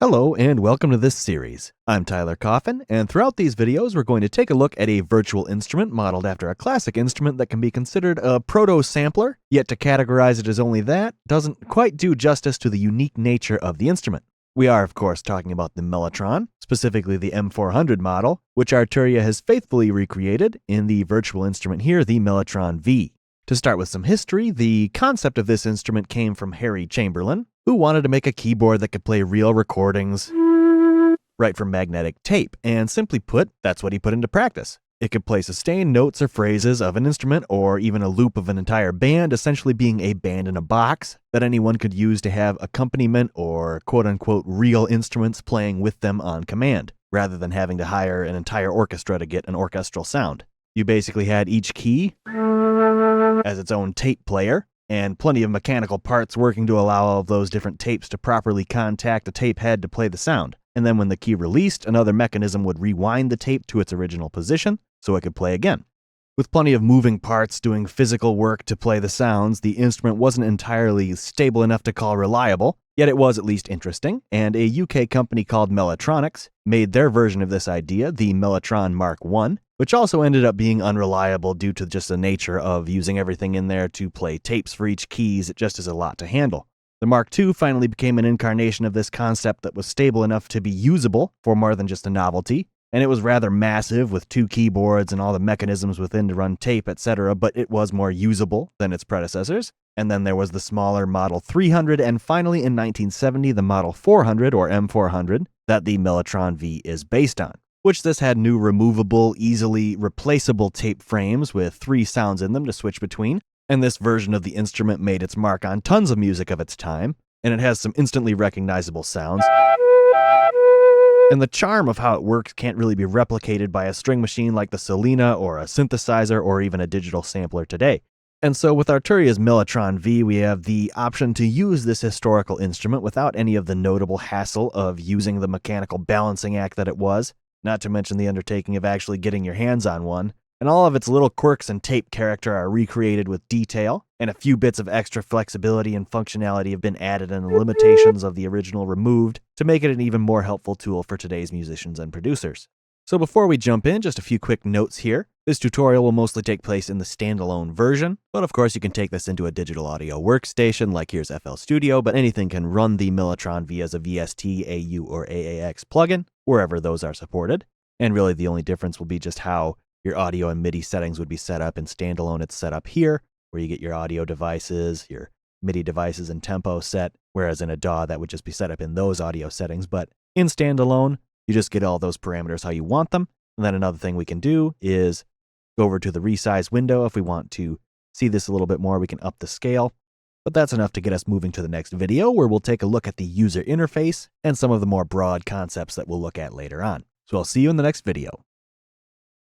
Hello and welcome to this series. I'm Tyler Coffin, and throughout these videos we're going to take a look at a virtual instrument modeled after a classic instrument that can be considered a proto-sampler, yet to categorize it as only that doesn't quite do justice to the unique nature of the instrument. We are, of course, talking about the Mellotron, specifically the M400 model, which Arturia has faithfully recreated in the virtual instrument here, the Mellotron V. To start with some history, the concept of this instrument came from Harry Chamberlain, who wanted to make a keyboard that could play real recordings right from magnetic tape, and simply put, that's what he put into practice. It could play sustained notes or phrases of an instrument or even a loop of an entire band, essentially being a band in a box that anyone could use to have accompaniment or quote-unquote real instruments playing with them on command, rather than having to hire an entire orchestra to get an orchestral sound. You basically had each key as its own tape player, and plenty of mechanical parts working to allow all of those different tapes to properly contact the tape head to play the sound. And then when the key released, another mechanism would rewind the tape to its original position so it could play again. With plenty of moving parts doing physical work to play the sounds, the instrument wasn't entirely stable enough to call reliable, yet it was at least interesting, and a UK company called Mellotronics made their version of this idea, the Mellotron Mark I, which also ended up being unreliable due to just the nature of using everything in there to play tapes for each keys. It just is a lot to handle. The Mark II finally became an incarnation of this concept that was stable enough to be usable for more than just a novelty, and it was rather massive with 2 keyboards and all the mechanisms within to run tape, etc., but it was more usable than its predecessors. And then there was the smaller Model 300, and finally in 1970 the Model 400 or M400 that the Mellotron V is based on, which this had new removable, easily replaceable tape frames with 3 sounds in them to switch between. And this version of the instrument made its mark on tons of music of its time, and it has some instantly recognizable sounds. And the charm of how it works can't really be replicated by a string machine like the Selena or a synthesizer or even a digital sampler today. And so with Arturia's Mellotron V, we have the option to use this historical instrument without any of the notable hassle of using the mechanical balancing act that it was, not to mention the undertaking of actually getting your hands on one. And all of its little quirks and tape character are recreated with detail, and a few bits of extra flexibility and functionality have been added and the limitations of the original removed to make it an even more helpful tool for today's musicians and producers. So before we jump in, just a few quick notes here. This tutorial will mostly take place in the standalone version, but of course you can take this into a digital audio workstation like here's FL Studio, but anything can run the Mellotron V as a VST, AU, or AAX plugin, wherever those are supported. And really the only difference will be just how your audio and MIDI settings would be set up. In standalone, it's set up here, where you get your audio devices, your MIDI devices and tempo set, whereas in a DAW, that would just be set up in those audio settings. But in standalone, you just get all those parameters how you want them. And then another thing we can do is go over to the resize window. If we want to see this a little bit more, we can up the scale. But that's enough to get us moving to the next video, where we'll take a look at the user interface and some of the more broad concepts that we'll look at later on. So I'll see you in the next video.